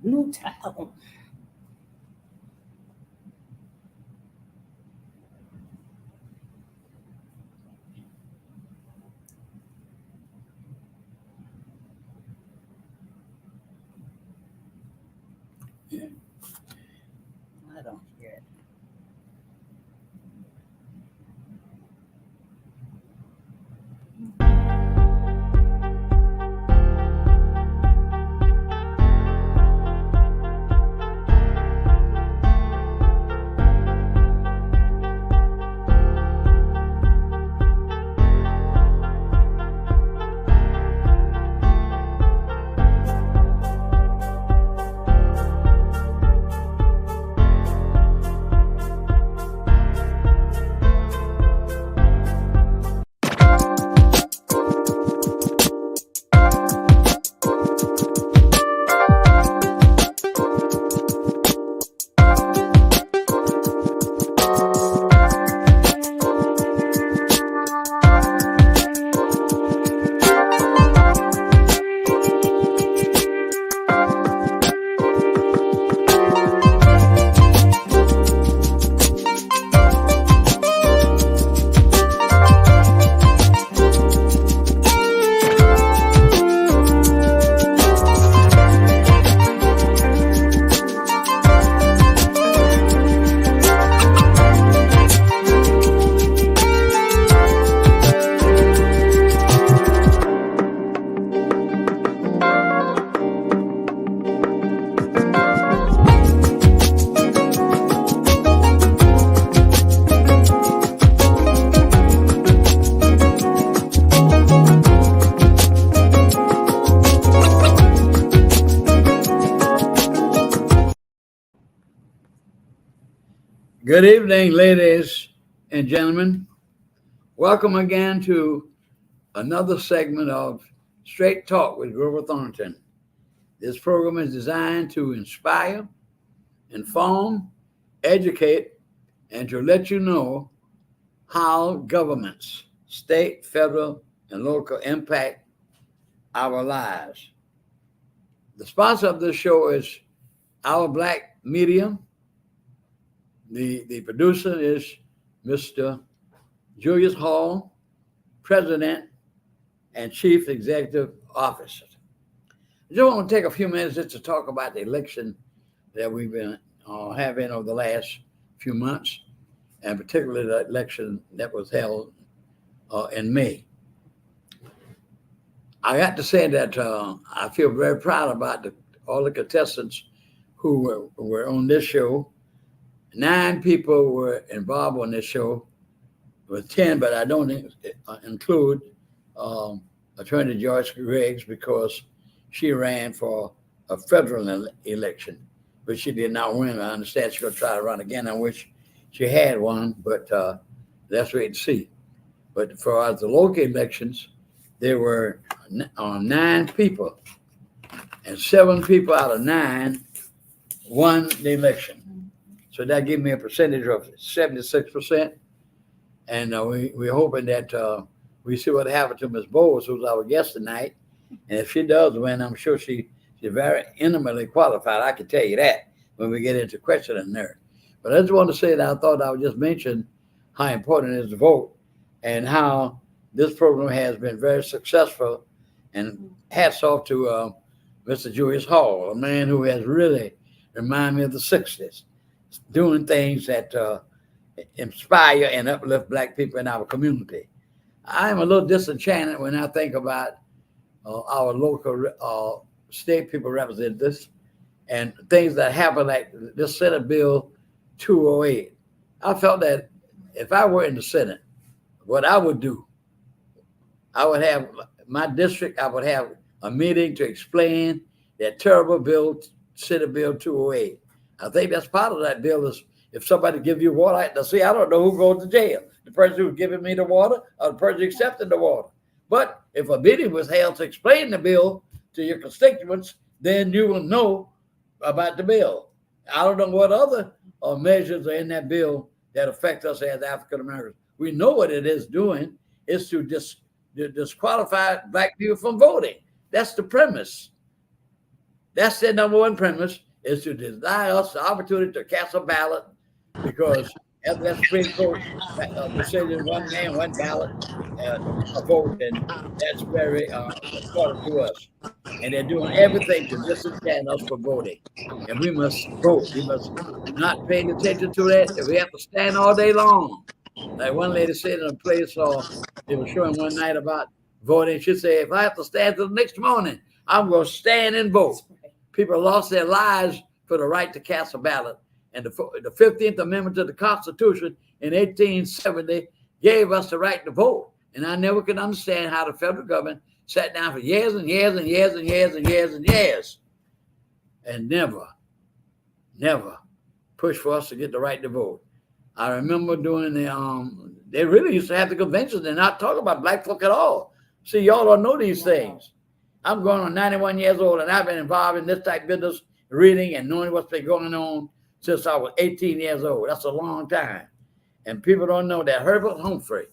New town. I don't hear it. Good evening, ladies and gentlemen. Welcome again to another segment of Straight Talk with Grover Thornton. This program is designed to inspire, inform, educate, and to let you know how governments, state, federal, and local impact our lives. The sponsor of this show is Our Black Media. The producer is Mr. Julius Hall, President and Chief Executive Officer. I just want to take a few minutes just to talk about the election that we've been having over the last few months, and particularly the election that was held in May. I got to say that I feel very proud about all the contestants who were on this show. 9 people were involved on this show, with 10, but I don't include Attorney Joyce Griggs because she ran for a federal election, but she did not win. I understand she's going to try to run again. I wish she had won, but let's wait and see. But for the local elections, there were 9 people, and 7 people out of 9 won the election. So that gave me a percentage of 76%. And we're hoping that we see what happens to Ms. Boles, who's our guest tonight. And if she does win, I'm sure she's very intimately qualified. I can tell you that when we get into questioning there. But I just want to say that I thought I would just mention how important it is to vote and how this program has been very successful. And hats off to Mr. Julius Hall, a man who has really reminded me of the 60s. Doing things that inspire and uplift Black people in our community. I am a little disenchanted when I think about our local state people representatives and things that happen, like this Senate Bill 208. I felt that if I were in the Senate, what I would do, I would have my district, I would have a meeting to explain that terrible bill, Senate Bill 208. I think that's part of that bill is if somebody gives you water, I don't know who goes to jail, the person who's giving me the water or the person accepting the water. But if a meeting was held to explain the bill to your constituents, then you will know about the bill. I don't know what other measures are in that bill that affect us as African Americans. We know what it is doing is to disqualify Black people from voting. That's the premise. That's their number one premise, is to deny us the opportunity to cast a ballot, because after that Supreme Court decision, one man, one ballot, a vote, and that's very important to us. And they're doing everything to disenchant us for voting. And we must vote. We must not pay attention to that. If we have to stand all day long. Like one lady said in a place they were showing one night about voting. She said, if I have to stand till the next morning, I'm going to stand and vote. People lost their lives for the right to cast a ballot. And the 15th Amendment to the Constitution in 1870 gave us the right to vote. And I never could understand how the federal government sat down for years and years and years and years and years and years and never pushed for us to get the right to vote. I remember doing they really used to have the conventions and not talk about black folk at all. See, y'all don't know these things. I'm going on 91 years old, and I've been involved in this type of business, reading and knowing what's been going on since I was 18 years old. That's a long time. And people don't know that Herbert Humphrey,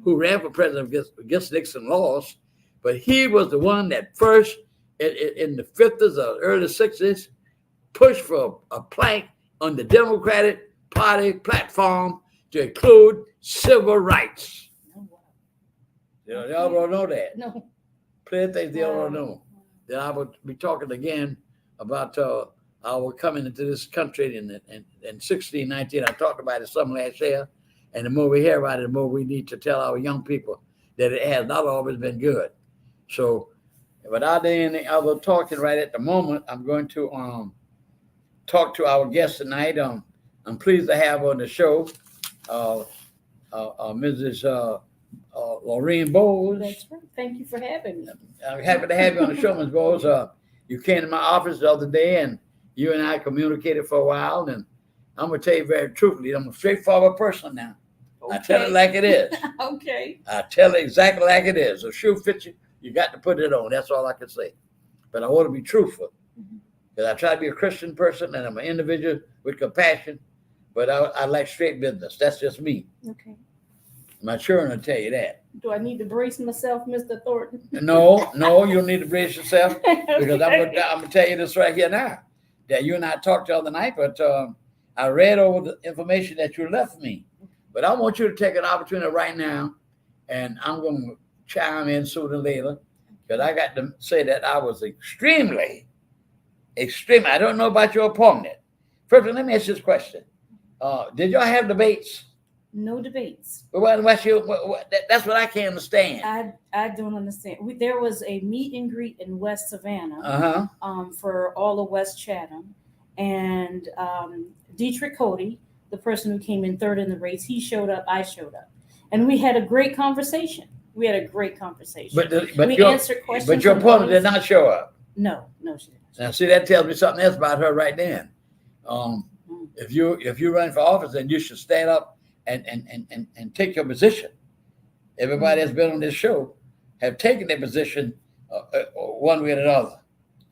who ran for president against Nixon, lost, but he was the one that first, in the 50s or early 60s, pushed for a plank on the Democratic Party platform to include civil rights. Y'all don't know that. No. Plenty of things they don't know. Then I will be talking again about our coming into this country in 1619. I talked about it some last year. And the more we hear about it, the more we need to tell our young people that it has not always been good. So without any other talking right at the moment, I'm going to talk to our guest tonight. I'm pleased to have on the show Mrs. Laureen Boles. That's right. Thank you for having me. I'm happy to have you on the show, Ms. Boles. You came to my office the other day, and you and I communicated for a while. And I'm going to tell you very truthfully, I'm a straightforward person now. Okay. I tell it like it is. Okay. I tell it exactly like it is. A shoe fits you, you got to put it on. That's all I can say. But I want to be truthful. Because I try to be a Christian person, and I'm an individual with compassion. But I like straight business. That's just me. Okay. My children will tell you that. Do I need to brace myself, Mr. Thornton? No, you don't need to brace yourself. Because I'm gonna tell you this right here now. That you and I talked the other night, but I read over the information that you left me. But I want you to take an opportunity right now, and I'm going to chime in sooner or later, because I got to say that I was extremely, I don't know about your opponent. First, let me ask you this question. Did y'all have debates? No debates. Well, that's what I can't understand. I don't understand. There was a meet and greet in West Savannah for all of West Chatham. And Dietrich Cody, the person who came in third in the race, he showed up, I showed up. And we had a great conversation. We answered questions. But your opponent did not show up. No, she didn't. Now, see, that tells me something else about her right then. If you run for office, then you should stand up and take your position. Everybody that's been on this show have taken their position one way or another.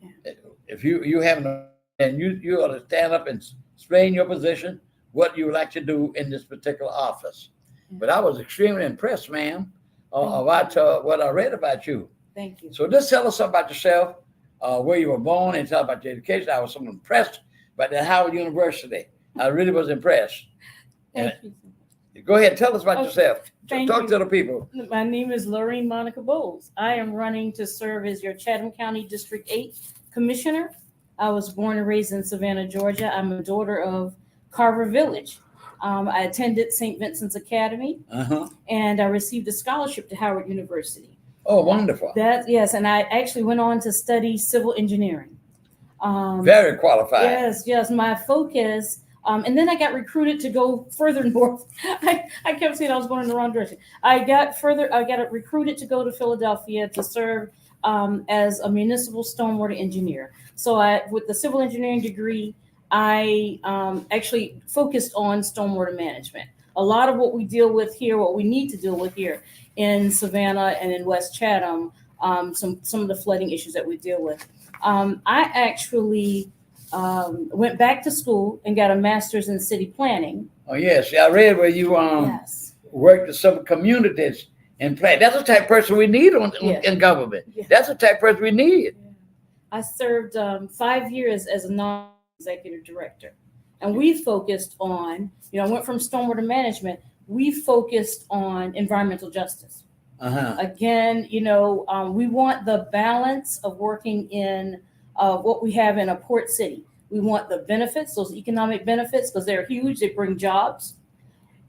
Yeah. If you haven't, and you ought to stand up and explain your position, what you would like to do in this particular office. Yeah. But I was extremely impressed, ma'am, about what I read about you. Thank you. So just tell us something about yourself, where you were born, and tell about your education. I was so impressed by the Howard University. I really was impressed. Thank you. Go ahead, tell us about yourself. Talk to the people. My name is Laureen Monica Boles. I am running to serve as your Chatham County District 8 Commissioner. I was born and raised in Savannah, Georgia. I'm a daughter of Carver Village. I attended St. Vincent's Academy, and I received a scholarship to Howard University. Oh, wonderful. Yes, and I actually went on to study civil engineering. Very qualified. Yes, my focus. And then I got recruited to go further north. I kept saying I was going in the wrong direction. I got recruited to go to Philadelphia to serve as a municipal stormwater engineer. So with the civil engineering degree, I actually focused on stormwater management. A lot of what we deal with here, what we need to deal with here in Savannah and in West Chatham, some of the flooding issues that we deal with. I actually went back to school and got a master's in city planning. Oh, yes. I read where you worked with some communities and plan. That's the type of person we need in government. Yeah. That's the type of person we need. I served 5 years as a non-executive director, and we focused on, I went from stormwater management. We focused on environmental justice. Again, we want the balance of working in what we have in a port city. We want the benefits, those economic benefits, because they're huge. They bring jobs,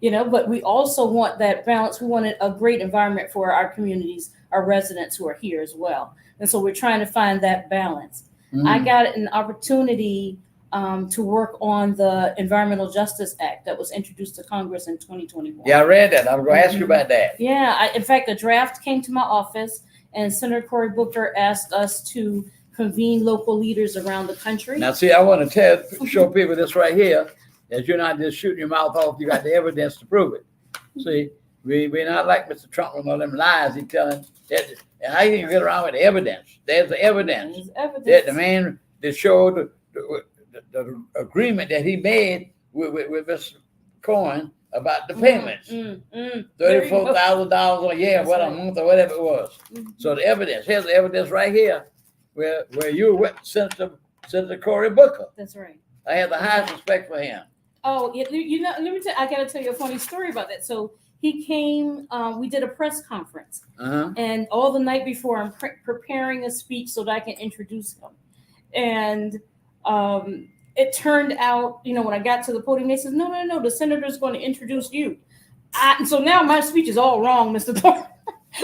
but we also want that balance. We want a great environment for our communities, our residents who are here as well. And so we're trying to find that balance. I got an opportunity to work on the Environmental Justice Act that was introduced to Congress in 2021. Yeah, I read that. I was going to ask you about that. Yeah, in fact, a draft came to my office, and Senator Cory Booker asked us to convene local leaders around the country. Now, see, I want to show people this right here, that you're not just shooting your mouth off. You got the evidence to prove it. See, we're not like Mr. Trump with all them lies he's telling. And how you get around with the evidence? There's the evidence. There's evidence. That the man that showed the agreement that he made with Mr. Cohen about the payments. $34,000 a year, a month, or whatever it was. So the evidence, here's the evidence right here, where you were with Senator Cory Booker. That's right. I had the highest respect for him. Oh, let me I got to tell you a funny story about that. So he came, we did a press conference, and all the night before, I'm preparing a speech so that I can introduce him. And it turned out, when I got to the podium, they said, no, the senator's going to introduce you. So now my speech is all wrong, Mr. Thornton.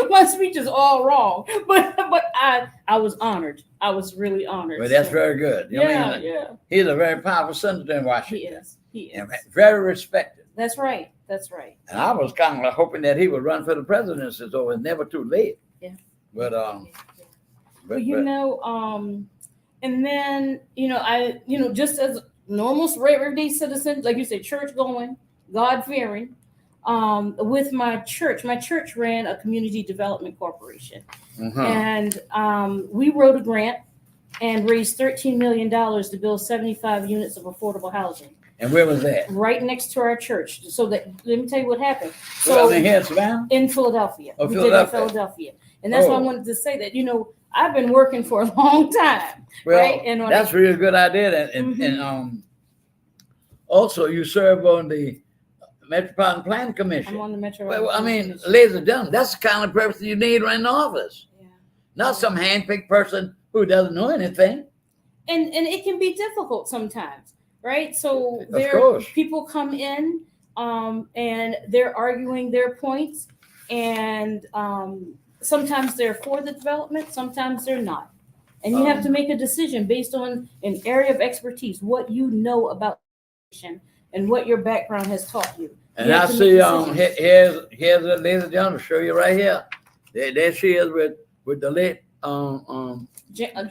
My speech is all wrong, but I was honored. I was really honored. Well, that's very good. Yeah. He's a very powerful senator in Washington. He is. And very respected. That's right. And I was kind of hoping that he would run for the presidency, so it's never too late. Yeah. But and then I just as a normal everyday citizen, like you said, church going, God fearing. With my church ran a community development corporation, and we wrote a grant and raised $13 million to build 75 units of affordable housing. And where was that? Right next to our church. So let me tell you what happened. So in Philadelphia. Oh, we did in Philadelphia. And that's why I wanted to say that, I've been working for a long time. Well, right? And that's a really good idea. And also you serve on the Metropolitan Planning Commission. I'm on the Metropolitan Commission. Ladies and gentlemen, that's the kind of person you need right in the office. Yeah. Not some hand-picked person who doesn't know anything. And it can be difficult sometimes, right? So people come in and they're arguing their points, and sometimes they're for the development, sometimes they're not. And you have to make a decision based on an area of expertise, what you know about and what your background has taught you. And I see here's the ladies and gentlemen, show you right here. There she is with the late John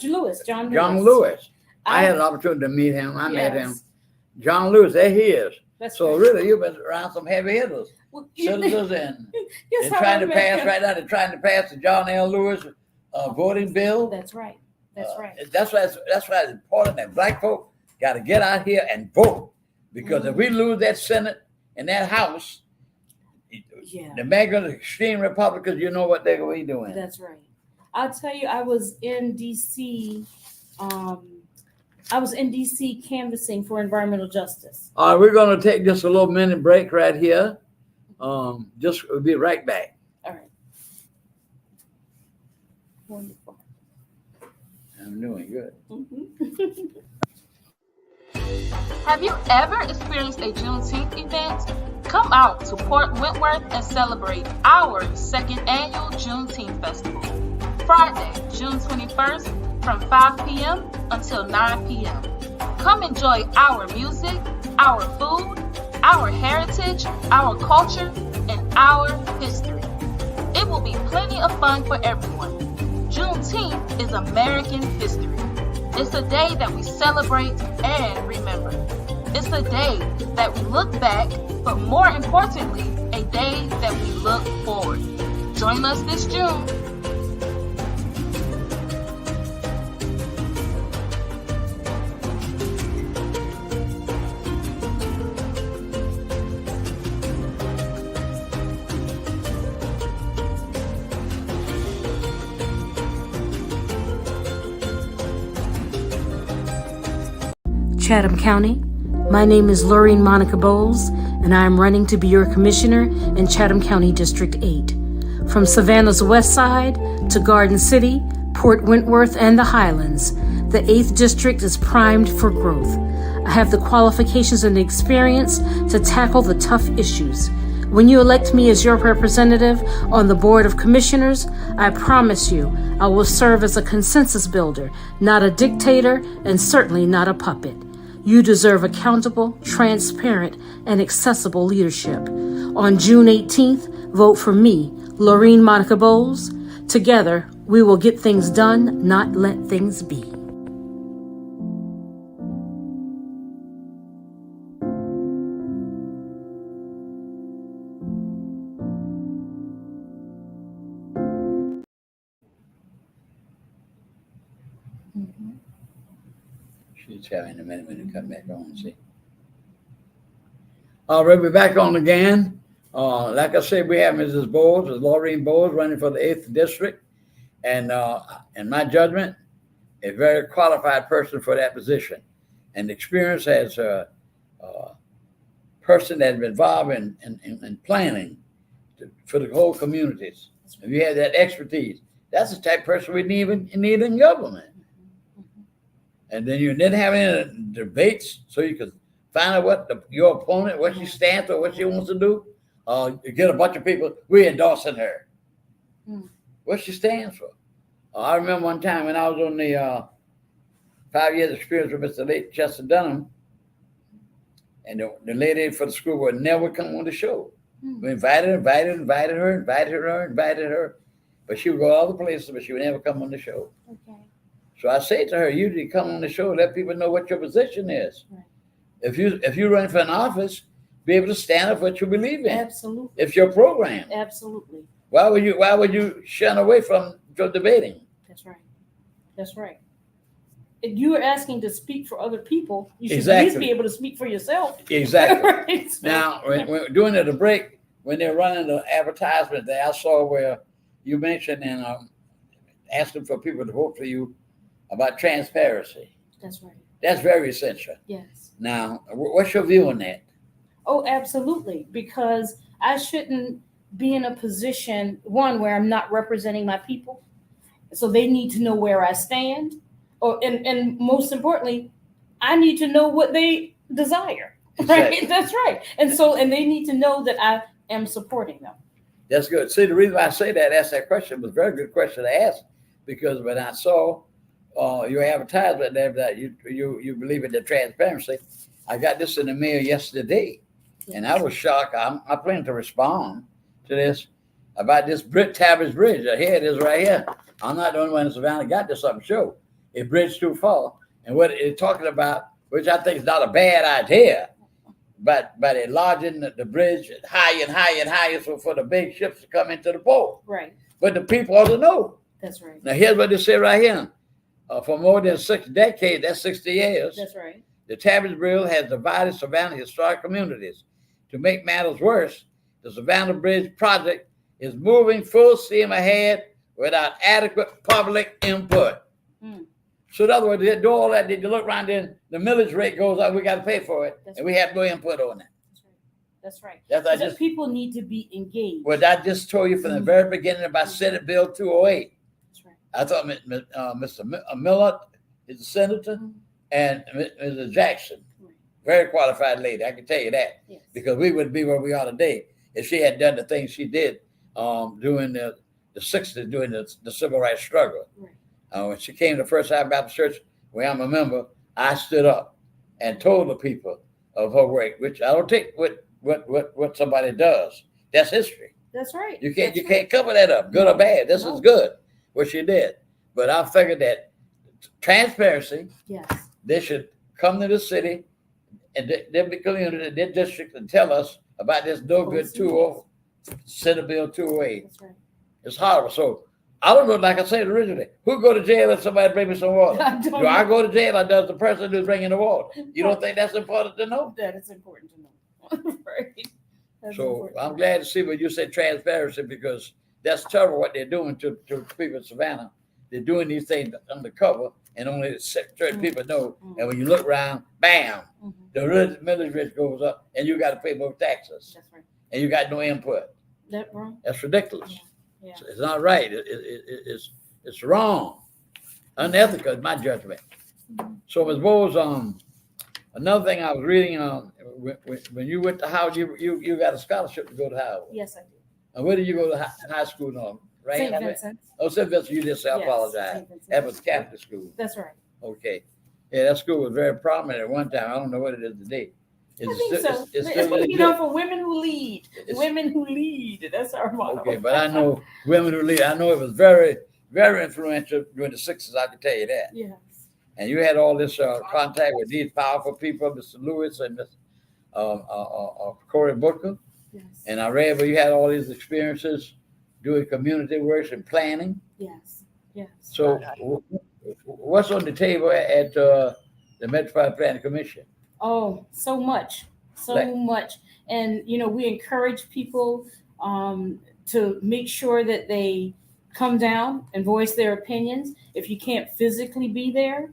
Lewis. John Lewis. I had an opportunity to meet him. I met him. John Lewis, there he is. Really, you've been around some heavy hitters, senators, and they're trying to pass right now. They're trying to pass the John L. Lewis voting bill. That's right. That's why it's important that black folk got to get out here and vote, because if we lose that Senate and that House, the mega extreme Republicans, you know what they're going to be doing. That's right. I'll tell you, I was in D.C. Canvassing for environmental justice. All right, we're going to take just a little minute break right here. We'll be right back. All right. Wonderful. I'm doing good. Have you ever experienced a Juneteenth event? Come out to Port Wentworth and celebrate our second annual Juneteenth Festival. Friday, June 21st from 5 p.m. until 9 p.m. Come enjoy our music, our food, our heritage, our culture, and our history. It will be plenty of fun for everyone. Juneteenth is American history. It's a day that we celebrate and remember. It's a day that we look back, but more importantly, a day that we look forward. Join us this June. Chatham County. My name is Laureen Monica Boles, and I am running to be your commissioner in Chatham County District 8. From Savannah's West Side to Garden City, Port Wentworth, and the Highlands, the 8th District is primed for growth. I have the qualifications and the experience to tackle the tough issues. When you elect me as your representative on the Board of Commissioners, I promise you I will serve as a consensus builder, not a dictator, and certainly not a puppet. You deserve accountable, transparent, and accessible leadership. On June 18th, vote for me, Laureen Monica Boles. Together, we will get things done, not let things be. She's having a minute when you come back on, see. All right, we're back on again. Like I said, we have Mrs. Boles, Laureen Boles, running for the 8th District. And in my judgment, a very qualified person for that position. And experience as a person that's been involved in planning for the whole communities. If you have that expertise, that's the type of person we need in government. And then you didn't have any debates, so you could find out what your opponent, what she stands for, what she wants to do. You get a bunch of people, we're endorsing her. What she stands for. I remember one time when I was on the 5 years experience with Mr. Late Chester Dunham, and the lady for the school would never come on the show. We invited her, but she would go all the places, but she would never come on the show. Okay. So I say to her, usually come on the show, let people know what your position is. Right. If you run for an office, be able to stand up for what you believe in. Absolutely. It's your program. Absolutely. Why would you shun away from debating? That's right. That's right. If you are asking to speak for other people, you should at Exactly. least be able to speak for yourself. Exactly. Right? So, Now, when during the break, when they're running the advertisement there, I saw where you mentioned and asking for people to vote for you about transparency. that's right. That's very essential. Yes. Now, what's your view on that? Oh, absolutely. Because I shouldn't be in a position, one, where I'm not representing my people. So they need to know where I stand. And most importantly, I need to know what they desire. Exactly. Right? That's right. And they need to know that I am supporting them. That's good. See, the reason why I say that, ask that question, was a very good question to ask, because when I saw your advertisement there that you believe in the transparency, I got this in the mail yesterday, and I was shocked. I plan to respond to this about this Tabbers Bridge. Here it is right here. I'm not the only one in Savannah got this on the show. A bridge too far, and what it's talking about, which I think is not a bad idea, but enlarging the bridge higher and higher and higher, so for the big ships to come into the port. Right. But the people ought to know. That's right. Now here's what they say right here. For more than 6 decades, that's 60 years, That's right. the Tabbers Bridge has divided Savannah historic communities. To make matters worse, the Savannah Bridge project is moving full steam ahead without adequate public input. So in other words, they do all that, they look around, then the millage rate goes up, we got to pay for it, and we have no input on that. That's right. That's People need to be engaged. What I just told you from the very beginning about Senate Bill 208. That's right. I thought Mr. Miller is a senator, and Mrs. Jackson, very qualified lady, I can tell you that, Yes. because we wouldn't be where we are today if she had done the things she did during the 60s, during the civil rights struggle. Right. When she came the first time Baptist Church, where I'm a member, I stood up and told the people of her work, which I don't take what somebody does. That's history. That's right. You can't cover that up, good or bad. This is good, what she did. But I figured that transparency, Yes. they should come to the city and their community, their district, and tell us about this no good 20 Senate Bill 208. That's right. It's horrible. So I don't know, like I said originally, who go to jail if somebody bring me some water? Do I go to jail, or does the person who's bringing the water? You don't think that's important to know? That is important to know. Right. That's So important. I'm glad to see when you say transparency, because that's terrible what they're doing to people in Savannah. they're doing these things undercover, and only certain people know. And when you look around, bam, the millage rate goes up, and you got to pay more taxes. That's right. And you got no input. That wrong? That's ridiculous. Yeah. It's not right. It's wrong, unethical in my judgment. So, Ms. Boles, another thing I was reading, when you went to Howard, you got a scholarship to go to Howard. Yes, I did. And where did you go to high school? No, right? St. Vincent. Oh, St. Vincent. You just say, I Yes, apologize. St. Vincent. That was Catholic school. That's right. Okay. Yeah, that school was very prominent at one time. I don't know what it is today. I think so. It's still really you know, good. for women who lead. Women who lead. That's our motto. Okay, but I know women who lead. I know it was very, very influential during the 60s. I can tell you that. Yes. And you had all this contact with these powerful people, Mr. Lewis and Mr. Cory Booker. Yes. And I read where you had all these experiences doing community work and planning. Yes. Yes. So what's on the table at the Metropolitan Planning Commission? Oh, so much, much. And, you know, we encourage people to make sure that they come down and voice their opinions. If you can't physically be there,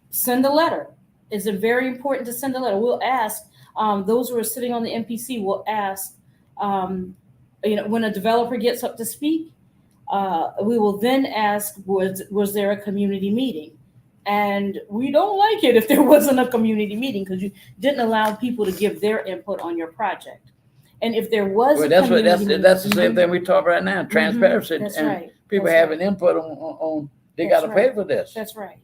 send a letter. It's very important to send a letter. We'll ask those who are sitting on the MPC, will ask, you know, when a developer gets up to speak, we will then ask, was there a community meeting? And we don't like it if there wasn't a community meeting because you didn't allow people to give their input on your project. And if there was, well, that's the same thing we talk right now. Transparency. That's and right. People That's having input on they got to pay for this. That's right.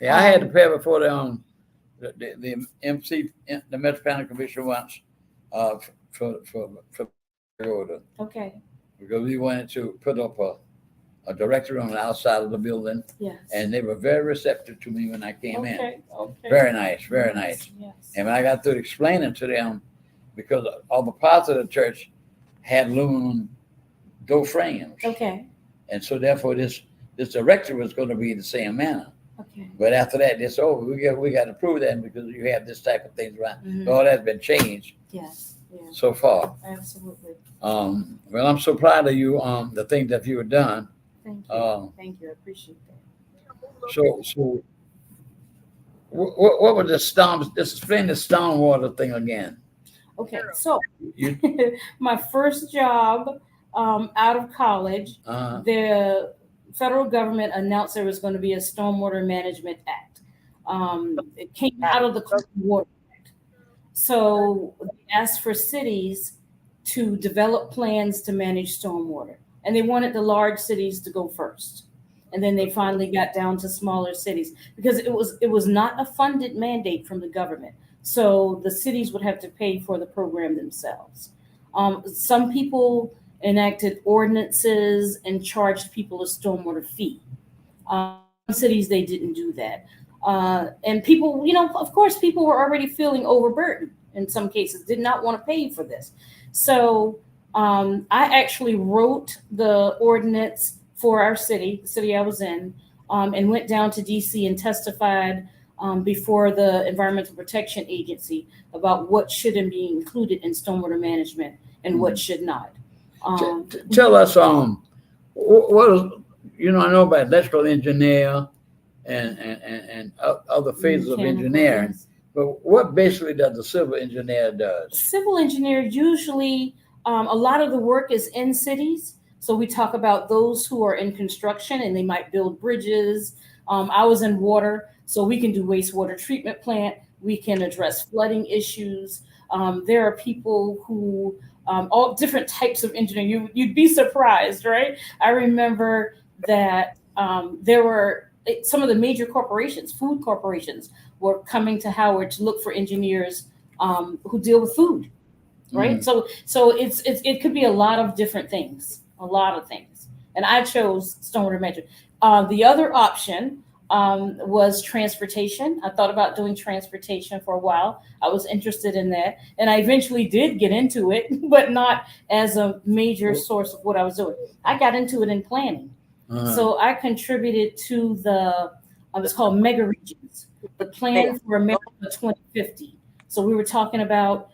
Yeah, I had to pay before the MC, the Metropolitan Commission once, for Okay. because we wanted to put up a directory on the outside of the building, Yes. and they were very receptive to me when I came in. Okay. Very nice, very nice. Yes. And when I got through explaining to them, because all the parts of the church had aluminum door frames, Okay. and so therefore this directory was going to be in the same manner. Okay. But after that, it's over. We got to prove that because you have this type of things around. Mhm. All that's been changed Yes. Yeah. so far. Absolutely. Well, I'm so proud of you. The things that you have done. Thank you. Thank you. I appreciate that. So what was the storm? Just explain the stormwater thing again. Okay. So You, my first job out of college, the federal government announced there was going to be a Stormwater Management Act. It came out of the Clean Water Act. So they asked for cities to develop plans to manage stormwater. And they wanted the large cities to go first. And then they finally got down to smaller cities because it was not a funded mandate from the government. So the cities would have to pay for the program themselves. Some people enacted ordinances and charged people a stormwater fee. Some cities, they didn't do that. And people, you know, of course, people were already feeling overburdened in some cases, did not want to pay for this. So I actually wrote the ordinance for our city, the city I was in, and went down to DC and testified before the Environmental Protection Agency about what should be included in stormwater management and what should not. tell us what is, you know, I know about electrical engineer and other phases of engineering, but what basically does the civil engineer do? Civil engineer usually a lot of the work is in cities. So we talk about those who are in construction and they might build bridges. I was in water, so we can do wastewater treatment plant. We can address flooding issues. There are people who, all different types of engineering. You'd be surprised, right? I remember that there were some of the major corporations, food corporations, were coming to Howard to look for engineers who deal with food, right? So it could be a lot of different things. A lot of things. And I chose stormwater management. The other option was transportation. I thought about doing transportation for a while. I was interested in that. And I eventually did get into it, but not as a major source of what I was doing. I got into it in planning. So I contributed to the, it's called Mega Regions, the plan for America 2050. So we were talking about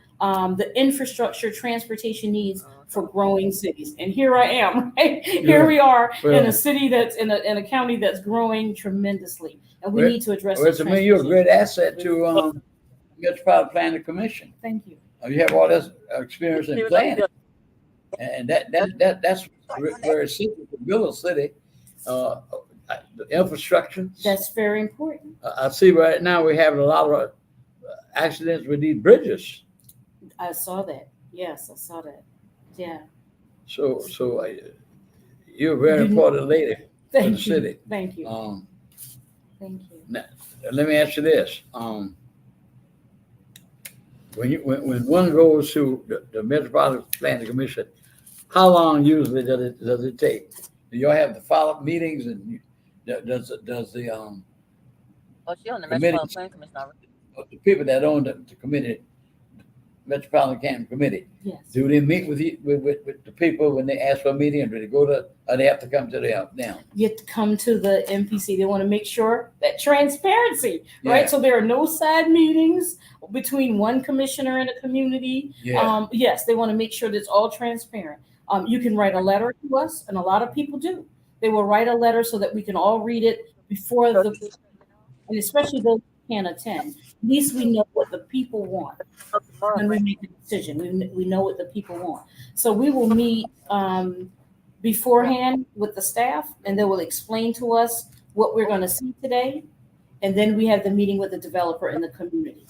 the infrastructure, transportation needs for growing cities. And here I am, right? Here we are in a city that's in a county that's growing tremendously, and we need to address. Well, to me, you're a great asset to Metropolitan Planning Commission. Thank you. You have all this experience in planning, and that's where it's to build a city. The infrastructure. That's very important. I see right now we're having a lot of accidents with these bridges. I saw that. Yes, I saw that. Yeah. So you're a very important lady for the city. Thank you. Thank you. Now, let me ask you this. When one goes to the Metropolitan Planning Commission, how long usually does it take? Do y'all have the follow-up meetings, and does the she on the committee, Metropolitan Planning Commission already. The people that own the committee, Metropolitan Planning Committee, Yes. do they meet with you with the people when they ask for a meeting, or do they go to, or they have to come to them? You have to come to the MPC. They want to make sure that transparency, right? Yeah. So there are no side meetings between one commissioner and a community. Yeah. Yes, they want to make sure that it's all transparent. You can write a letter to us, and a lot of people do. They will write a letter so that we can all read it before and especially those who can't attend. At least we know what the people want when we make the decision. We know what the people want. So we will meet beforehand with the staff, and they will explain to us what we're going to see today. And then we have the meeting with the developer and the community.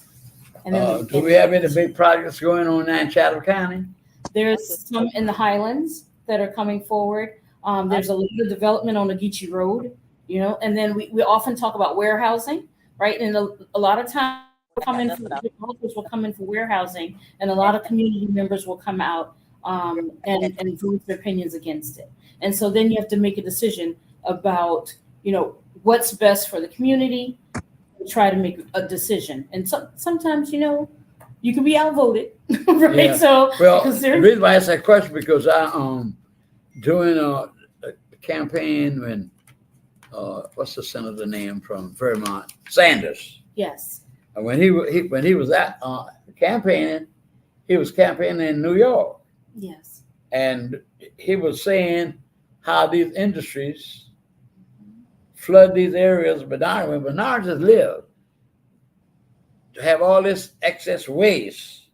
And then Do we have any big projects going on now in Chatham County? there's some in the Highlands that are coming forward. There's a little development on the Geechee Road, and then we often talk about warehousing, right? And a lot of times developers will come in for warehousing, and a lot of community members will come out and voice their opinions against it. And so then you have to make a decision about, what's best for the community, and try to make a decision. And sometimes, you can be outvoted, right? Yeah. So, the reason why I asked that question, because I doing a campaign when what's the senator name from Vermont, Sanders. yes, And when he was campaigning, he was campaigning in New York, yes, and he was saying how these industries flood these areas of Bernard, where Bernard just lived, to have all this excess waste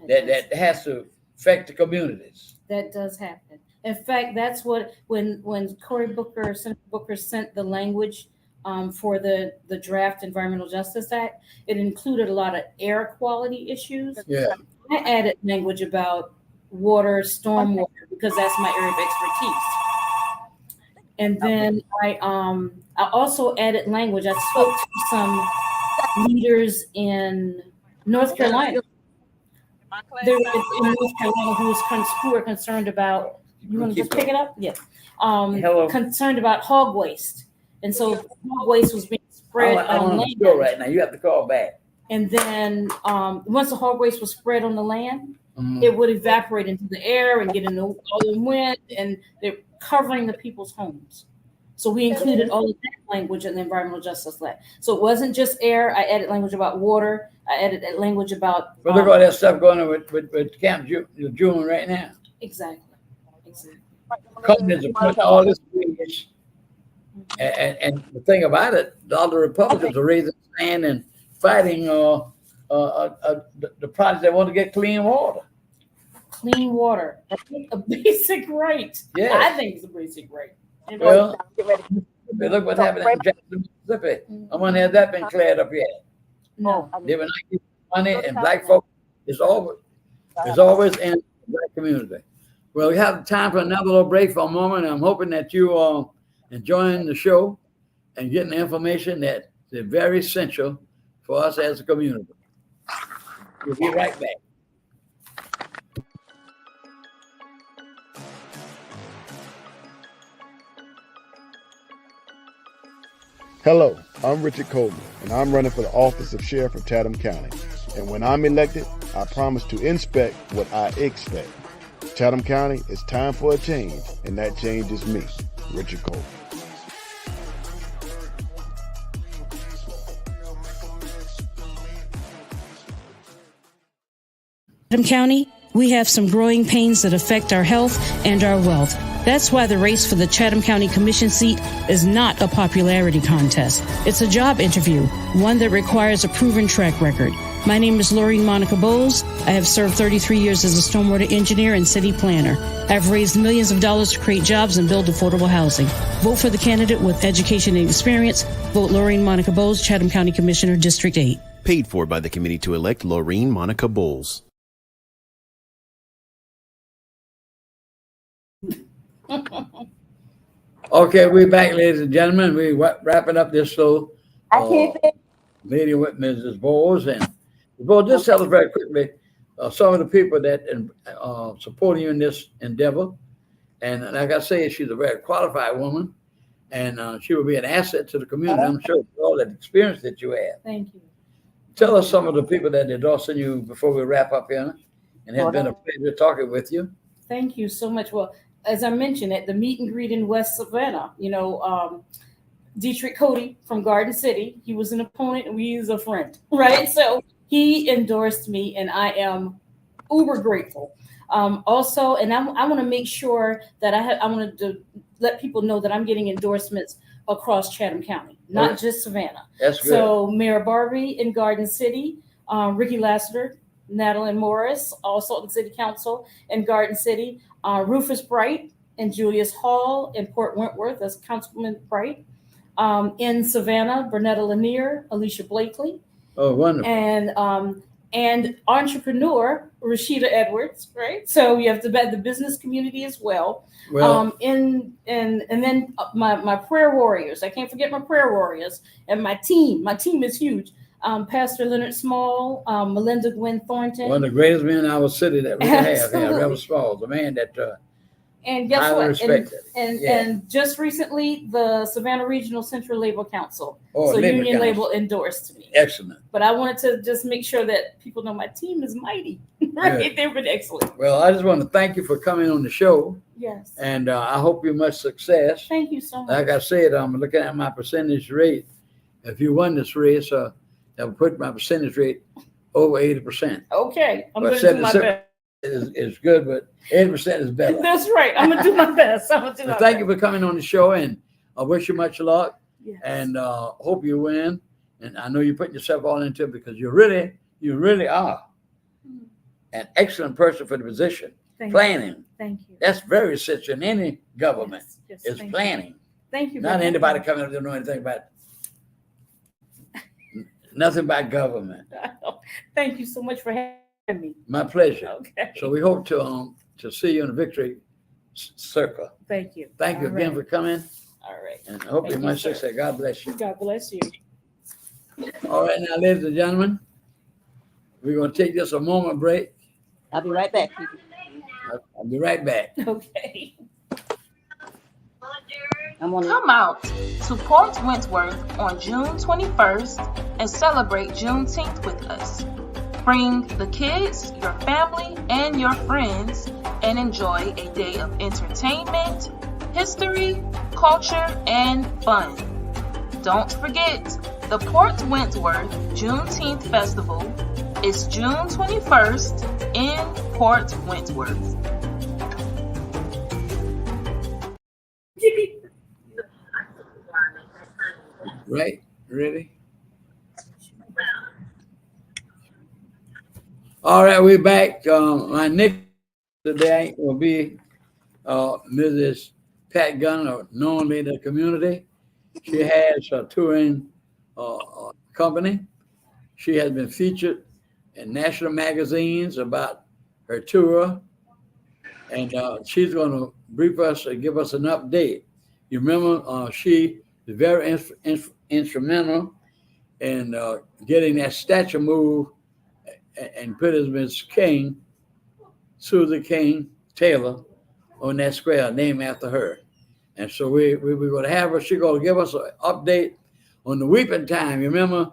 that has to affect the communities. that does happen. In fact, that's what when Senator Booker sent the language for the draft Environmental Justice Act, it included a lot of air quality issues. Yeah. I added language about water, stormwater, because that's my area of expertise. And then I also added language. I spoke to some leaders in North Carolina. They were in North Carolina who were concerned about. You want to just pick it up? Yeah. Concerned about hog waste, and so hog waste was being spread on land. Go right now. You have to call back. And then once the hog waste was spread on the land, it would evaporate into the air and get into all the wind, and they're covering the people's homes. So we included all of that language in the Environmental Justice Act. So it wasn't just air. I added language about water. I added that language about. But look at all that stuff going on with Camp June right now. Exactly. Companies are putting all this waste, and the thing about it, all the Republicans are raising their hand and fighting the projects that want to get clean water. Clean water, a basic right. Yes. I think it's a basic right. Well, look what happened in Jackson, Mississippi. I wonder has that been cleared up yet? No. They were not giving money, and black folk is always in the black community. Well, we have time for another little break for a moment. I'm hoping that you are enjoying the show and getting the information that is very essential for us as a community. We'll be right back. Hello, I'm Richard Coleman, and I'm running for the office of Sheriff of Chatham County. And when I'm elected, I promise to inspect what I expect. Chatham County, it's time for a change, and that change is me, Richard Coleman. Chatham County, we have some growing pains that affect our health and our wealth. That's why the race for the Chatham County Commission seat is not a popularity contest. It's a job interview, one that requires a proven track record. My name is Laureen Monica Boles. I have served 33 years as a stormwater engineer and city planner. I've raised millions of dollars to create jobs and build affordable housing. Vote for the candidate with education and experience. Vote Laureen Monica Boles, Chatham County Commissioner, District 8. Paid for by the committee to elect Laureen Monica Boles. Okay, we're back, ladies and gentlemen. We're wrapping up this little meeting with Mrs. Boles. And Boles, just tell us very quickly some of the people that are supporting you in this endeavor. And like I say, she's a very qualified woman, and she will be an asset to the community. I'm sure with all that experience that you have. Thank you. Tell us some of the people that are endorsing you before we wrap up here. And it's been a pleasure talking with you. Thank you so much. Well, as I mentioned at the meet and greet in West Savannah, Dietrich Cody from Garden City, he was an opponent and we was a friend, right? So he endorsed me and I am uber grateful. Also, and I want to make sure that I wanted to let people know that I'm getting endorsements across Chatham County, not just Savannah. That's good. So Mayor Barbie in Garden City, Ricky Lassiter, Natalie Morris, also in City Council in Garden City, Rufus Bright and Julius Hall in Port Wentworth as Councilman Bright. In Savannah, Bernetta Lanier, Alicia Blakely. Oh, wonderful. And entrepreneur, Rashida Edwards, right? So you have the business community as well. Well, And then my prayer warriors. I can't forget my prayer warriors and my team. My team is huge. Pastor Leonard Small, Melinda Gwen Thornton. one of the greatest men in our city that we have, Absolutely. Reverend Small, the man that And guess highly what? respected. And just recently, the Savannah Regional Central Labor Council, Oh, so Labor Union Council. Label endorsed me. Excellent. But I wanted to just make sure that people know my team is mighty, right? Good. They've been excellent. Well, I just want to thank you for coming on the show, Yes. and I hope you much success. Thank you so much. Like I said, I'm looking at my percentage rate. If you won this race, that would put my percentage rate over 80%. Okay, I'm Well, going to do my 77 best. Is good, but 80% is better. That's right. I'm going to do my best. I'm going to do So my thank you best. for coming on the show, and I wish you much luck, Yes. and hope you win. And I know you're putting yourself all into it because you really are an excellent person for the position. Thank you. Planning, Thank you. that's very essential in any government. Yes, It's thank you. planning. Thank you. Not very anybody much. coming up to know anything about nothing about government. Thank you so much for having me. My pleasure. Okay. So we hope to see you in the victory circle. Thank you. Thank you All again right. for coming, All right. and I hope Thank you you, much sir. success. God bless you. God bless you. All right, now, ladies and gentlemen, we're going to take just a moment break. I'll be right back. I'll be right back. Okay. I'm on. Come out to Port Wentworth on June 21st and celebrate Juneteenth with us. Bring the kids, your family, and your friends and enjoy a day of entertainment, history, culture, and fun. Don't forget, the Port Wentworth Juneteenth Festival is June 21st in Port Wentworth. Right? Ready? All right, we're back. My next today will be Mrs. Pat Gunn, a known leader in the community. She has a touring company. She has been featured in national magazines about her tour, and she's going to brief us and give us an update. You remember, she is very instrumental in getting that statue moved and put as Miss King, Susan King Taylor, on that square named after her. And so we're going to have her. She's going to give us an update on the weeping time. You remember,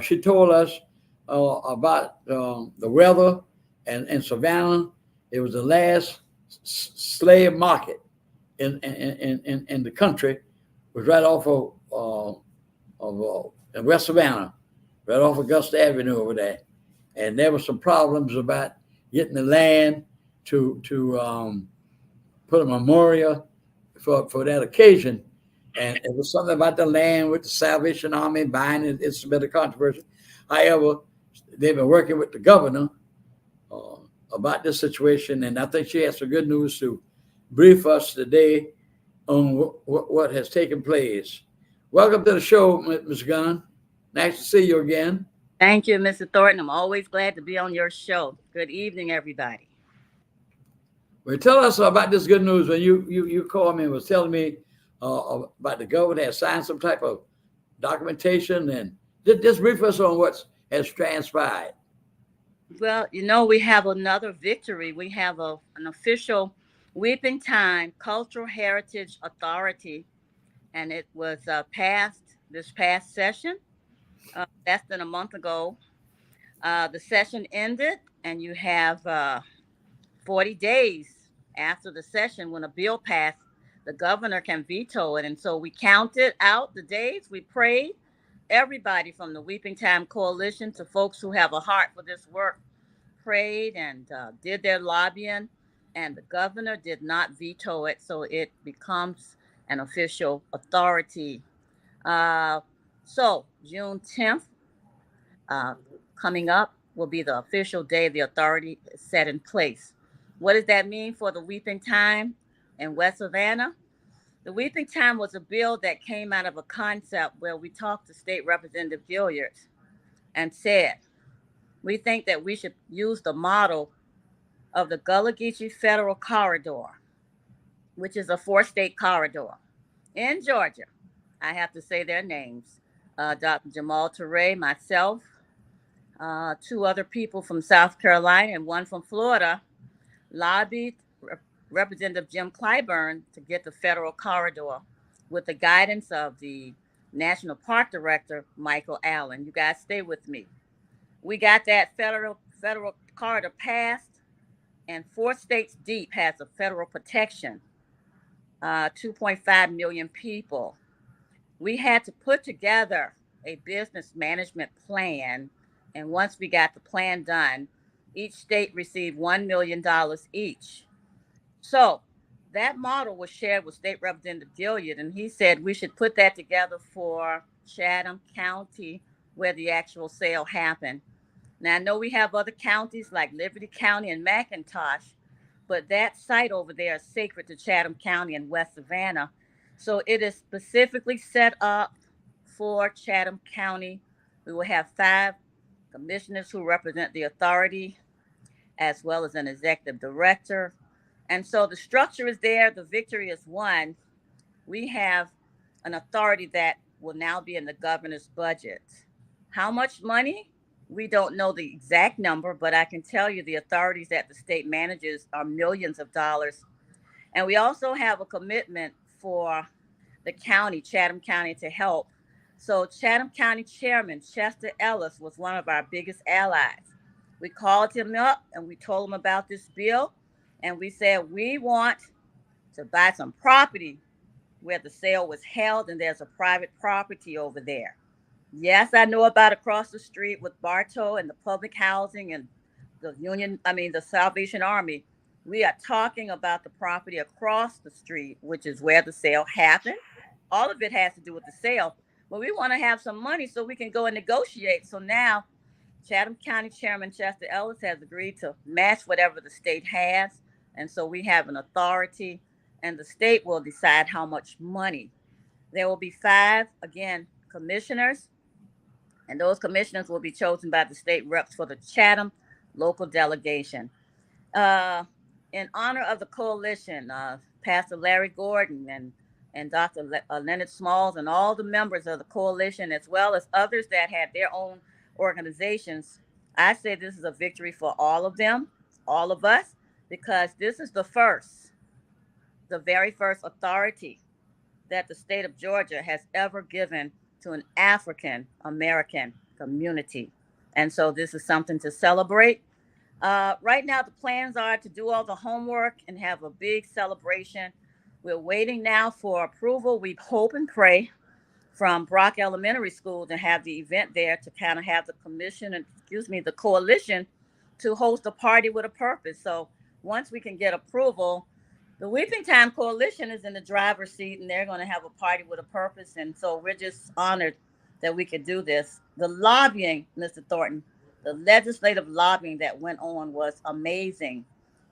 she told us about the weather in Savannah. It was the last slave market in the country. It was right off of West Savannah, right off Augusta Avenue over there. And there were some problems about getting the land to put a memorial for that occasion. And it was something about the land with the Salvation Army buying it. It's a bit of controversy. However, they've been working with the governor about this situation, and I think she has some good news to brief us today on what has taken place. Welcome to the show, Ms. Gunn. Nice to see you again. Thank you, Mr. Thornton. I'm always glad to be on your show. Good evening, everybody. Well, tell us about this good news. When you called me and was telling me about the governor had signed some type of documentation, and just brief us on what has transpired. Well, you know, we have another victory. We have an official Weeping Time Cultural Heritage Authority, and it was passed this past session, less than a month ago. The session ended, and you have 40 days after the session when a bill passed, the governor can veto it. And so we counted out the days, we prayed. Everybody from the Weeping Time Coalition to folks who have a heart for this work prayed and did their lobbying, and the governor did not veto it, so it becomes an official authority. So June 10th, coming up, will be the official day the authority is set in place. What does that mean for the Weeping Time in West Savannah? The Weeping Time was a bill that came out of a concept where we talked to State Representative Gilliard and said, we think that we should use the model of the Gullah Geechee Federal Corridor, which is a 4-state corridor in Georgia. I have to say their names. Dr. Jamal Touré, myself, 2 other people from South Carolina and 1 from Florida lobbied Representative Jim Clyburn to get the federal corridor with the guidance of the National Park Director, Michael Allen. You guys stay with me. We got that federal corridor passed, and 4 states deep has a federal protection, 2.5 million people. We had to put together a business management plan, and once we got the plan done, each state received $1 million each. So that model was shared with State Representative Gilliard, and he said we should put that together for Chatham County, where the actual sale happened. Now, I know we have other counties like Liberty County and McIntosh, but that site over there is sacred to Chatham County and West Savannah. So it is specifically set up for Chatham County. We will have 5 commissioners who represent the authority, as well as an executive director. And so the structure is there. The victory is won. We have an authority that will now be in the governor's budget. How much money? We don't know the exact number, but I can tell you the authorities that the state manages are millions of dollars. And we also have a commitment for the county, Chatham County, to help. So Chatham County Chairman Chester Ellis was one of our biggest allies. We called him up and we told him about this bill. And we said, we want to buy some property where the sale was held, and there's a private property over there. Yes, I know about across the street with Bartow and the public housing and the Salvation Army. We are talking about the property across the street, which is where the sale happened. All of it has to do with the sale, but we want to have some money so we can go and negotiate. So now Chatham County Chairman Chester Ellis has agreed to match whatever the state has. And so we have an authority, and the state will decide how much money. There will be 5, again, commissioners, and those commissioners will be chosen by the state reps for the Chatham local delegation. In honor of the coalition, Pastor Larry Gordon and Dr. Leonard Smalls and all the members of the coalition, as well as others that had their own organizations, I say this is a victory for all of them, all of us, because this is the very first authority that the state of Georgia has ever given to an African American community. And so this is something to celebrate. Right now, the plans are to do all the homework and have a big celebration. We're waiting now for approval. We hope and pray from Brock Elementary School to have the event there to kind of have the coalition to host a party with a purpose. So once we can get approval, the Weeping Time Coalition is in the driver's seat, and they're going to have a party with a purpose. And so we're just honored that we could do this. The lobbying, Mr. Thornton, the legislative lobbying that went on was amazing.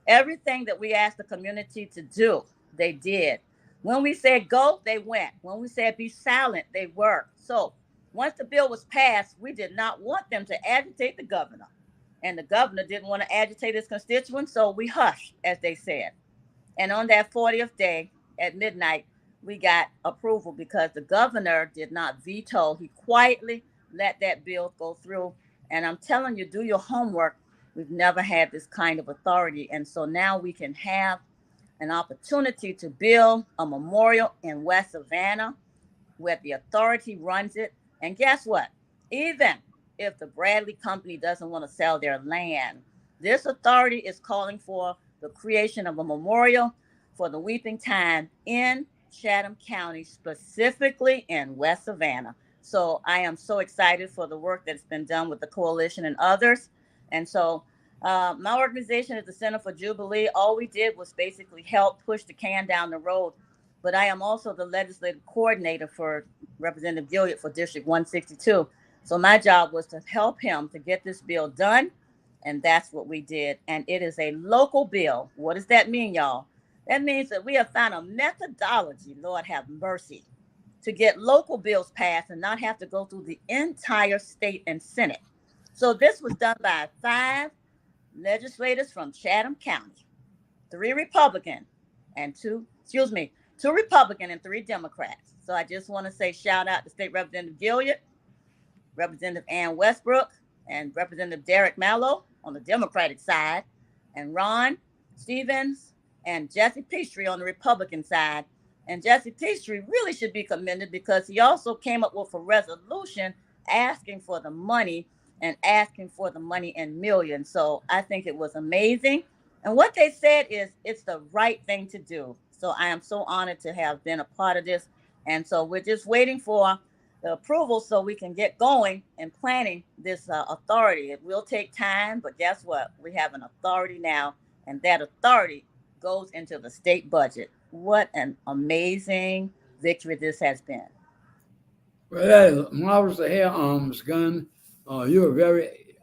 Everything that we asked the community to do, they did. When we said go, they went. When we said be silent, they were. So once the bill was passed, we did not want them to agitate the governor. And the governor didn't want to agitate his constituents, so we hushed, as they said. And on that 40th day at midnight, we got approval because the governor did not veto. He quietly let that bill go through. And I'm telling you, do your homework. We've never had this kind of authority. And so now we can have an opportunity to build a memorial in West Savannah where the authority runs it. And guess what? Even if the Bradley Company doesn't want to sell their land, this authority is calling for the creation of a memorial for the Weeping Time in Chatham County, specifically in West Savannah. So I am so excited for the work that's been done with the coalition and others. And so my organization is the Center for Jubilee. All we did was basically help push the can down the road. But I am also the legislative coordinator for Representative Gilliard for District 162. So my job was to help him to get this bill done. And that's what we did. And it is a local bill. What does that mean, y'all? That means that we have found a methodology, Lord have mercy, to get local bills passed and not have to go through the entire state and Senate. So this was done by 5 legislators from Chatham County, 3 Republican and 2 Republican and 3 Democrats. So I just want to say shout out to State Representative Gilliard, Representative Ann Westbrook, and Representative Derek Mallow on the Democratic side, and Ron Stevens and Jesse Peachtree on the Republican side. And Jesse Peachtree really should be commended because he also came up with a resolution asking for the money and asking for the money in millions. So I think it was amazing. And what they said is it's the right thing to do. So I am so honored to have been a part of this. And so we're just waiting for the approval so we can get going and planning this authority. It will take time, but guess what? We have an authority now, and that authority goes into the state budget. What an amazing victory this has been. Well, that is marvelous to hear, Ms. Gunn. You were very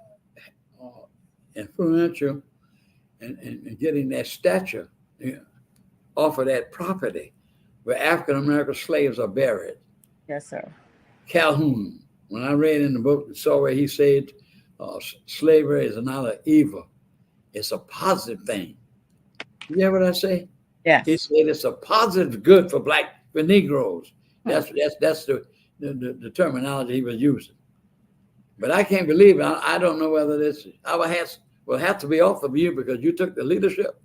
influential in getting that statue off of that property where African-American slaves are buried. Yes, sir. Calhoun, when I read in the book, saw where he said slavery is not an evil, it's a positive thing. You hear what I say? Yeah. He said it's a positive good for Negroes. That's the terminology he was using. But I can't believe it. I don't know whether this will have to be off of you because you took the leadership,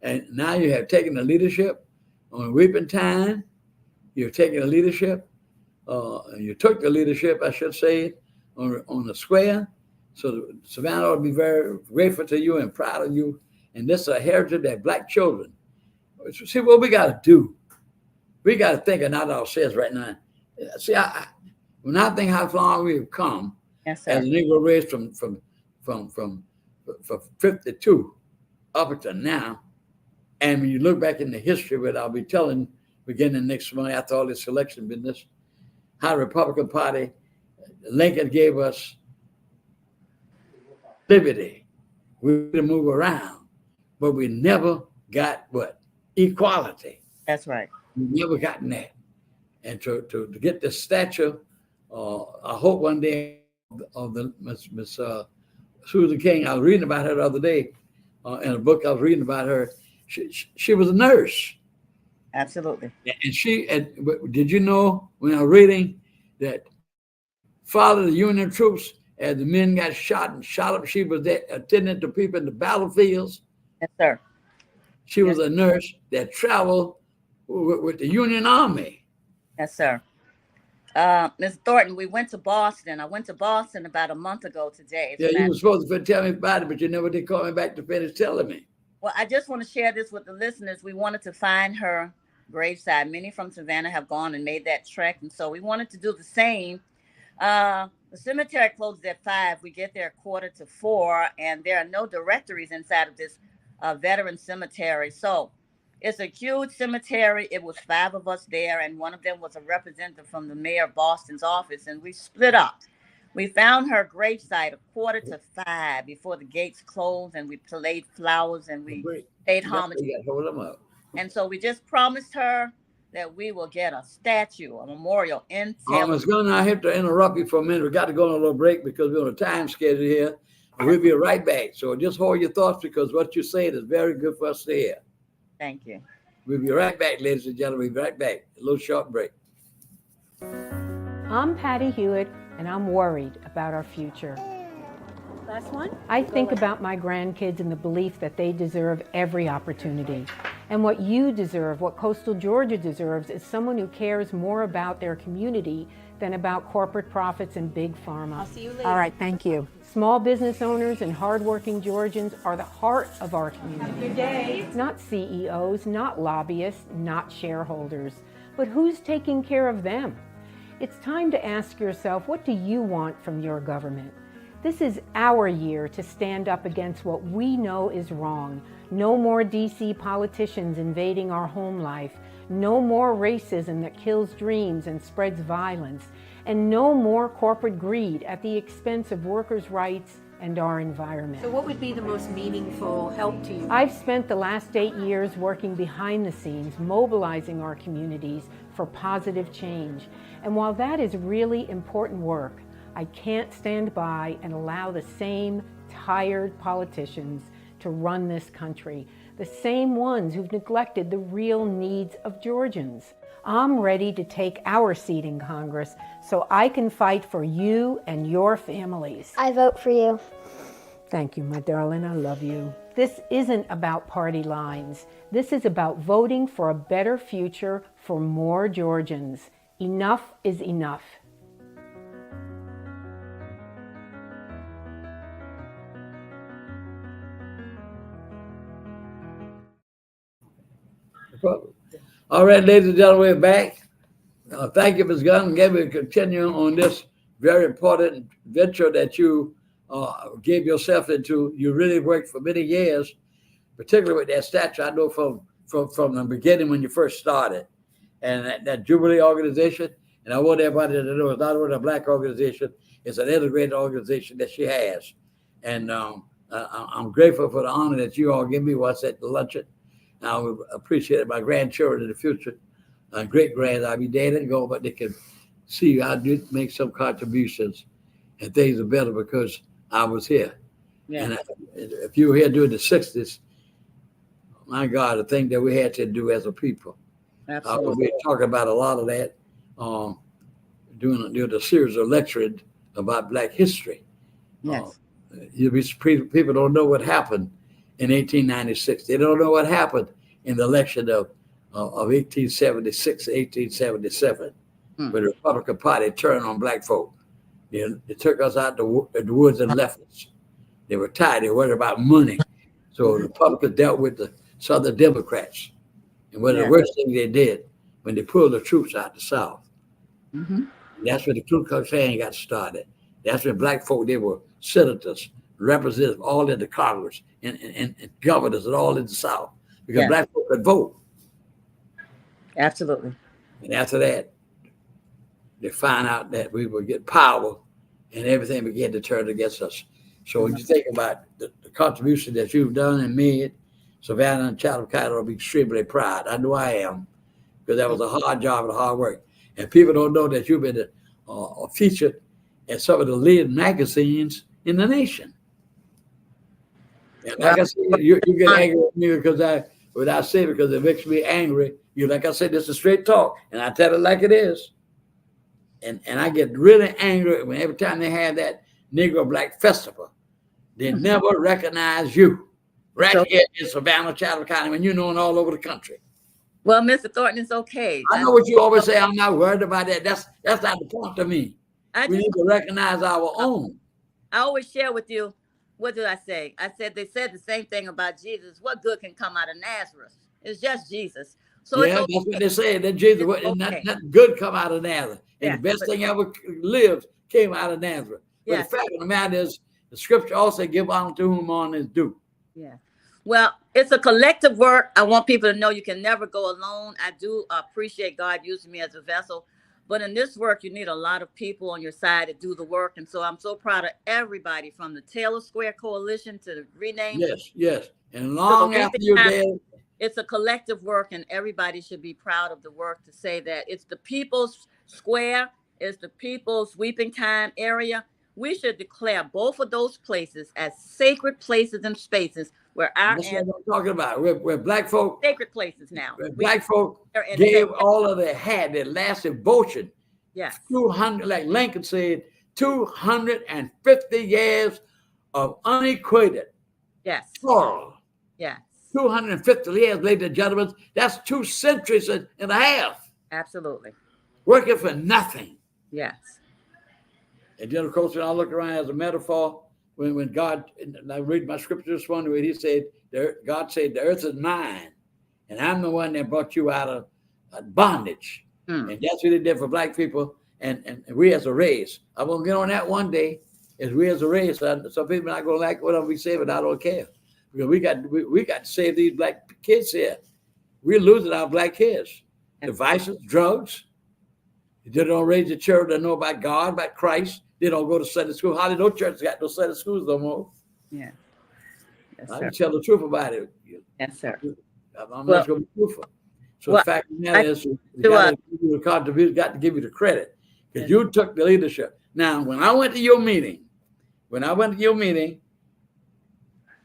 and now you have taken the leadership on Weeping Time. You've taken the leadership. You took the leadership, I should say, on the square. So Savannah ought to be very grateful to you and proud of you. And this is a heritage that Black children. See what we got to do. We got to think of not ourselves right now. See, when I think how far we've come, yes, sir, as a Negro race from 52 up until now, and when you look back in the history, what I'll be telling beginning next month after all this election business, how the Republican Party, Lincoln gave us liberty. We could move around, but we never got what? Equality. That's right. We never gotten that. And to get this statue, I hope one day of the Miss Susan King, I was reading about her the other day in a book I was reading about her. She was a nurse. Absolutely. And did you know when I was reading that followed the Union troops as the men got shot up, she was there attending to people in the battlefields. Yes, sir. She was a nurse that traveled with the Union Army. Yes, sir. Ms. Thornton, we went to Boston. I went to Boston about a month ago today. Yeah, you were supposed to tell me about it, but you never did call me back to finish telling me. Well, I just want to share this with the listeners. We wanted to find her graveside. Many from Savannah have gone and made that trek. And so we wanted to do the same The cemetery closes at 5. We get there 3:45, and there are no directories inside of this veteran cemetery. So it's a huge cemetery. It was 5 of us there, and one of them was a representative from the mayor of Boston's office, and we split up. We found her gravesite 4:45 before the gates closed, and we laid flowers and we paid homage. Hold them up. And so we just promised her that we will get a statue, a memorial in town. Ms. Gunn, I have to interrupt you for a minute. We got to go on a little break because we're on a time schedule here. We'll be right back. So just hold your thoughts because what you said is very good for us to hear. Thank you. We'll be right back, ladies and gentlemen. We'll be right back. A little short break. I'm Patty Hewitt, and I'm worried about our future. Last one. I think about my grandkids and the belief that they deserve every opportunity. And what you deserve, what coastal Georgia deserves, is someone who cares more about their community than about corporate profits and big pharma. I'll see you later. All right, thank you. Small business owners and hardworking Georgians are the heart of our community. Good day. Not CEOs, not lobbyists, not shareholders. But who's taking care of them? It's time to ask yourself, what do you want from your government? This is our year to stand up against what we know is wrong. No more DC politicians invading our home life. No more racism that kills dreams and spreads violence. And no more corporate greed at the expense of workers' rights and our environment. So what would be the most meaningful help to you? I've spent the last 8 years working behind the scenes, mobilizing our communities for positive change. And while that is really important work, I can't stand by and allow the same tired politicians to run this country, the same ones who've neglected the real needs of Georgians. I'm ready to take our seat in Congress so I can fight for you and your families. I vote for you. Thank you, my darling. I love you. This isn't about party lines. This is about voting for a better future for more Georgians. Enough is enough. All right, ladies and gentlemen, we're back. Thank you, Ms. Gunn. Again, we continue on this very important venture that you gave yourself into. You really worked for many years, particularly with that statue. I know from the beginning when you first started, and that Jubilee organization. And I want everybody to know it's not only a Black organization; it's an integrated organization that she has. And I'm grateful for the honor that you all give me once at the luncheon. I would appreciate it. My grandchildren in the future, great grands, I'll be dead and gone, but they can see I did make some contributions and things are better because I was here. Yeah. And if you were here during the 60s, my God, the thing that we had to do as a people. Absolutely. We'll be talking about a lot of that during the series of lecturing about Black history. Yes. People don't know what happened in 1896. They don't know what happened in the election of 1876, 1877, when the Republican Party turned on Black folk. They took us out the woods and left us. They were tired. They were worried about money. So the Republicans dealt with the Southern Democrats. And one of the worst things they did when they pulled the troops out the South. Mm-hmm. That's when the Ku Klux Klan got started. That's when Black folk, they were senators, representatives, all in the Congress, and governors, and all in the South, because Black folk could vote. Absolutely. And after that, they found out that we would get power, and everything began to turn against us. So when you think about the contribution that you've done and made, Savannah and Chatham County will be extremely proud. I know I am, because that was a hard job and hard work. And people don't know that you've been featured in some of the leading magazines in the nation. And like I said, you get angry with me because because it makes me angry. Like I said, this is straight talk, and I tell it like it is. And I get really angry when every time they have that Negro Black Festival, they never recognize you here in Savannah, Chatham County, when you're known all over the country. Well, Mr. Thornton, it's okay. I know what you always say. I'm not worried about that. That's not the point to me. We need to recognize our own. I always share with you. What did I say? I said they said the same thing about Jesus. What good can come out of Nazareth? It's just Jesus. So that's what they say. That Jesus, nothing good come out of Nazareth. And the best thing ever lived came out of Nazareth. But Yes. the fact of the matter is, the scripture also give honor to whom honor is due. Yeah. Well, it's a collective work. I want people to know you can never go alone. I do appreciate God using me as a vessel. But in this work, you need a lot of people on your side to do the work. And so I'm so proud of everybody from the Taylor Square Coalition to the rename. Yes. And long after you're dead. It's a collective work, and everybody should be proud of the work to say that it's the people's square, it's the people's weeping time area. We should declare both of those places as sacred places and spaces where our That's what I'm talking about. Where black folk, sacred places now. Where black folk gave all of their had, their last devotion. Yes. 200, like Lincoln said, 250 years of unequated toil. Yes. 250 years, ladies and gentlemen, that's 2 centuries and a half. Absolutely. Working for nothing. Yes. And then, of course, when I look around as a metaphor, when God, and I read my scripture this morning, where he said, God said, the earth is mine, and I'm the one that brought you out of bondage. And that's what he did for black people and we as a race. I'm going to get on that one day, as we as a race. Some people are not going to like what we say, but I don't care. Because we got to save these black kids here. We're losing our black kids. Devices, drugs. They don't raise the children that know about God, about Christ. They don't go to Sunday school. Hardly no churches got no Sunday schools no more. Yeah. Yes, I can tell the truth about it. Yes, sir. I'm just going to be truthful. So the fact of the matter is, we got to give you the contribution, got to give you the credit. Because you took the leadership. Now, when I went to your meeting,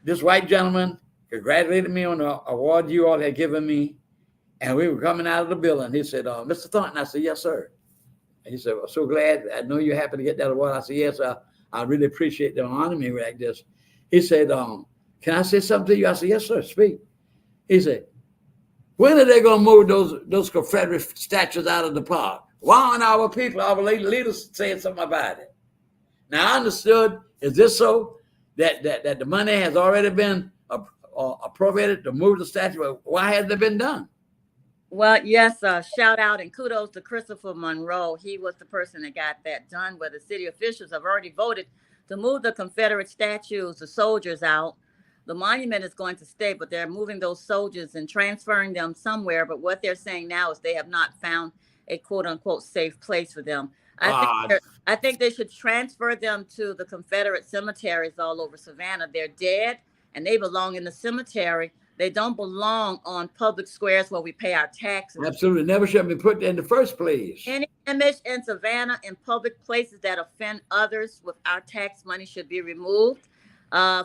this white gentleman congratulated me on the award you all had given me. And we were coming out of the building. He said, Mr. Thornton. I said, yes, sir. And he said, well, so glad. I know you're happy to get that award. I said, yes, I really appreciate them honoring me like this. He said, can I say something to you? I said, yes, sir, speak. He said, when are they going to move those Confederate statues out of the park? Why aren't our people, our leaders saying something about it? Now, I understood, is this so? That the money has already been appropriated to move the statue. Why hasn't it been done? Well, yes, shout out and kudos to Christopher Monroe. He was the person that got that done, where the city officials have already voted to move the Confederate statues, the soldiers out. The monument is going to stay, but they're moving those soldiers and transferring them somewhere. But what they're saying now is they have not found a quote unquote safe place for them. I think they should transfer them to the Confederate cemeteries all over Savannah. They're dead and they belong in the cemetery. They don't belong on public squares where we pay our taxes. Absolutely. Never should have been put there in the first place. Any image in Savannah in public places that offend others with our tax money should be removed.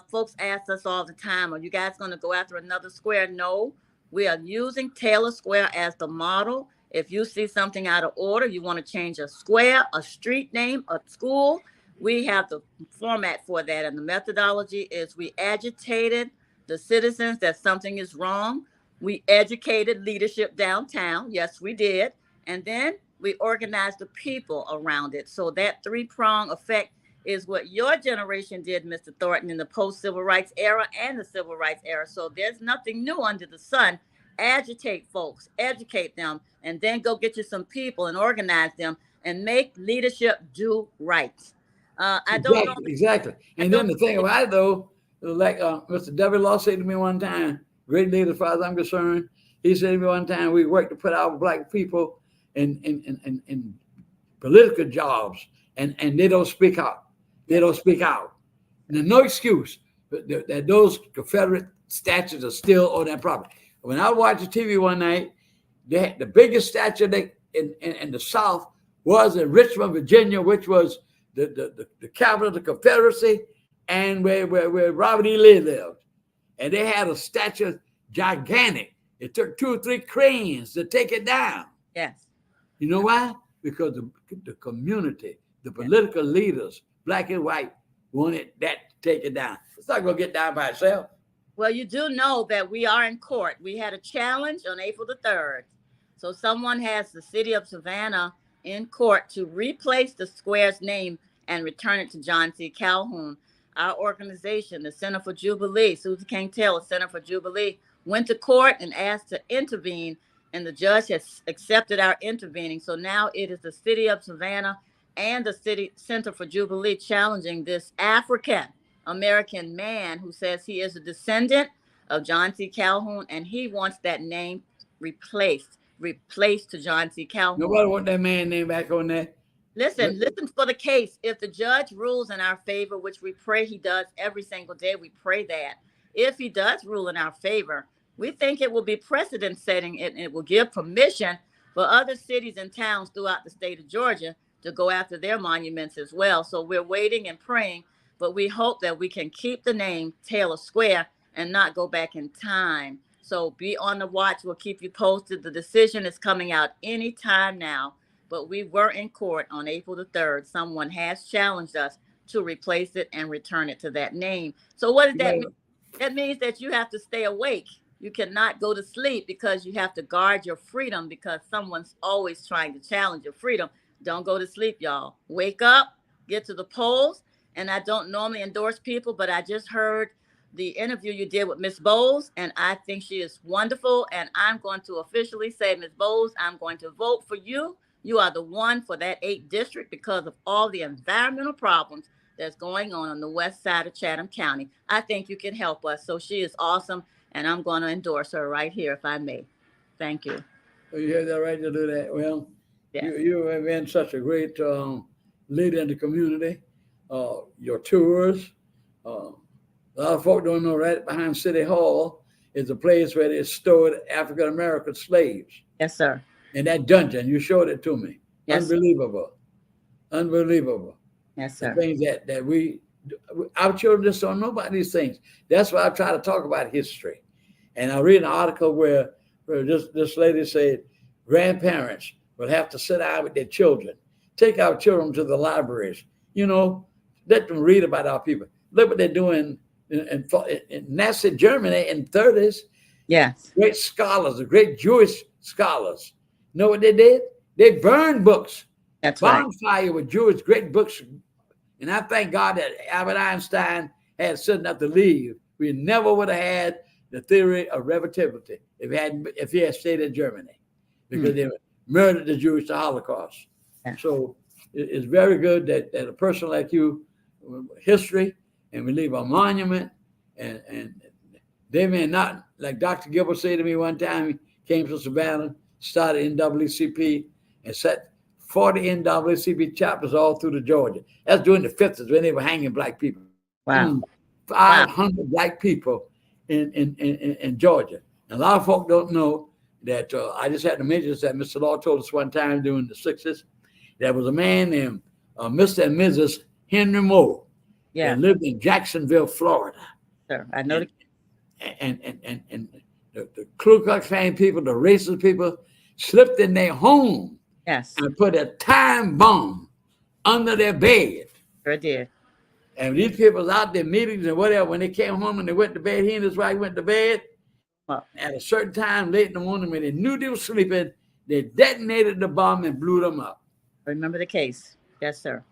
Folks ask us all the time, are you guys going to go after another square? No, we are using Taylor Square as the model. If you see something out of order, you want to change a square, a street name, a school, we have the format for that. And the methodology is we agitated the citizens that something is wrong. We educated leadership downtown. Yes, we did. And then we organized the people around it. So that 3-prong effect is what your generation did, Mr. Thornton, in the post-civil rights era and the civil rights era. So there's nothing new under the sun. Agitate folks, educate them, and then go get you some people and organize them and make leadership do right. I don't know. Exactly. And then the thing about it, though, like Mr. W. Law said to me one time, great leader as far as I'm concerned, he said to me one time, we work to put our black people in political jobs, and they don't speak out. They don't speak out. And there's no excuse that those Confederate statues are still on that property. When I watched TV one night, the biggest statue in the South was in Richmond, Virginia, which was the capital of the Confederacy, and where Robert E. Lee lived. And they had a statue gigantic. It took 2 or 3 cranes to take it down. Yes. You know why? Because the community, the political leaders, black and white, wanted that to take it down. It's not going to get down by itself. Well, you do know that we are in court. We had a challenge on April the 3rd. So someone has the city of Savannah in court to replace the square's name and return it to John C. Calhoun. Our organization, the Center for Jubilee, Susan King Taylor Center for Jubilee, went to court and asked to intervene, and the judge has accepted our intervening. So now it is the city of Savannah and the City Center for Jubilee challenging this African American man who says he is a descendant of John C. Calhoun, and he wants that name replaced to John C. Calhoun. Nobody want that man name back on that. Listen for the case. If the judge rules in our favor, which we pray he does every single day, we pray that. If he does rule in our favor, we think it will be precedent setting and it will give permission for other cities and towns throughout the state of Georgia to go after their monuments as well. So we're waiting and praying, but we hope that we can keep the name Taylor Square and not go back in time. So be on the watch. We'll keep you posted. The decision is coming out anytime now, but we were in court on April the 3rd. Someone has challenged us to replace it and return it to that name. So what does that mean? That means that you have to stay awake. You cannot go to sleep because you have to guard your freedom because someone's always trying to challenge your freedom. Don't go to sleep, y'all. Wake up, get to the polls. And I don't normally endorse people, but I just heard the interview you did with Miss Boles, and I think she is wonderful. And I'm going to officially say, Miss Boles, I'm going to vote for you. You are the one for that 8th district because of all the environmental problems that's going on the west side of Chatham County. I think you can help us. So she is awesome, and I'm going to endorse her right here, if I may. Thank you. So you have the right to do that. Well, yes. you have been such a great leader in the community. Your tours. A lot of folk don't know right behind City Hall is a place where they stored African American slaves. Yes, sir. In that dungeon, you showed it to me. Yes. Unbelievable. Yes, sir. The things that our children just don't know about these things. That's why I try to talk about history. And I read an article where this lady said grandparents will have to sit down with their children, take our children to the libraries, let them read about our people. Look what they're doing in Nazi Germany in the 30s. Yes. Great scholars, great Jewish scholars. You know what they did? They burned books. That's right. Bonfire with Jewish great books. And I thank God that Albert Einstein had said enough to leave. We never would have had the theory of relativity if he had stayed in Germany, because they murdered the Jews, the Holocaust. Yeah. So it's very good that a person like you, history, and we leave a monument, and they may not, like Dr. Gilbert said to me one time, he came to Savannah, started NAACP, and set 40 NAACP chapters all through the Georgia. That's during the 50s when they were hanging black people. Wow. 500 black people in Georgia. And a lot of folk don't know that I just had to mention this, that Mr. Law told us one time during the 60s. There was a man named Mr. and Mrs. Henry Moore. Yeah. That lived in Jacksonville, Florida. Sir, I know. And the Ku Klux Klan people, the racist people, slipped in their home. Yes. And put a time bomb under their bed. Sure did. And these people was out there meetings and whatever. When they came home and they went to bed, he and his wife went to bed. At a certain time late in the morning when they knew they were sleeping, they detonated the bomb and blew them up. Remember the case. Yes, sir.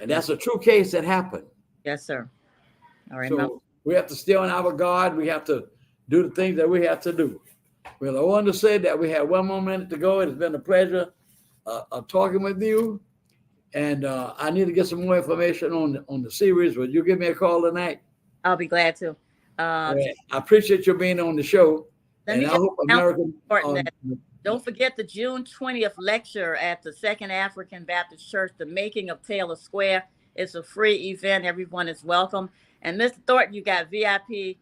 And that's a true case that happened. Yes, sir. All right. So we have to stay on our guard. We have to do the things that we have to do. Well, I wanted to say that we have one more minute to go. It's been a pleasure of talking with you. And I need to get some more information on the series. Would you give me a call tonight? I'll be glad to. I appreciate you being on the show. And I hope American. Don't forget the June 20th lecture at the Second African Baptist Church, The Making of Taylor Square. It's a free event. Everyone is welcome. And Mr. Thornton, you got VIP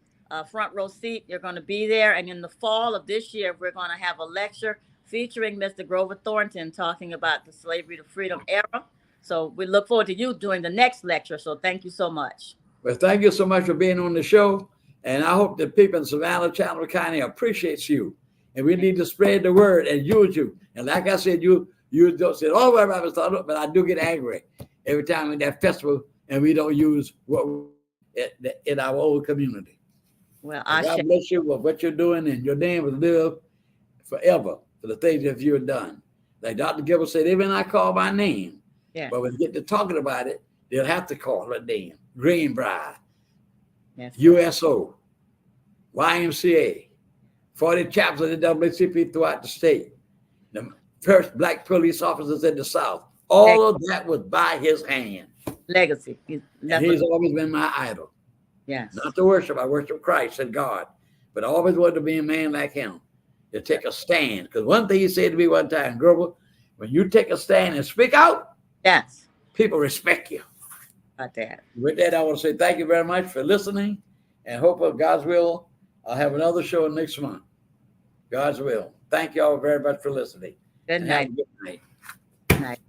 front row seat. You're going to be there. And in the fall of this year, we're going to have a lecture featuring Mr. Grover Thornton talking about the slavery to freedom era. So we look forward to you doing the next lecture. So thank you so much. Well, thank you so much for being on the show. And I hope that people in Savannah, Chatham County appreciates you. And we need to spread the word and use you. And like I said, you don't say, oh, but I do get angry every time in that festival and we don't use what in our old community. Well, God bless you for what you're doing, and your name will live forever for the things that you've done. Like Dr. Gilbert said, they may not call my name, but when they get to talking about it, they'll have to call her name. Greenbrier, USO, YMCA, 40 chapters of the NAACP throughout the state. The first black police officers in the South, All of that was by his hand. Legacy. And he's always been my idol. Yes. Not to worship. I worship Christ and God. But I always wanted to be a man like him. To take a stand. Because one thing he said to me one time, Grover, when you take a stand and speak out, yes, people respect you. About that. With that, I want to say thank you very much for listening. And hope of God's will, I'll have another show next month. God's will. Thank you all very much for listening. Good night. Good night. Good night.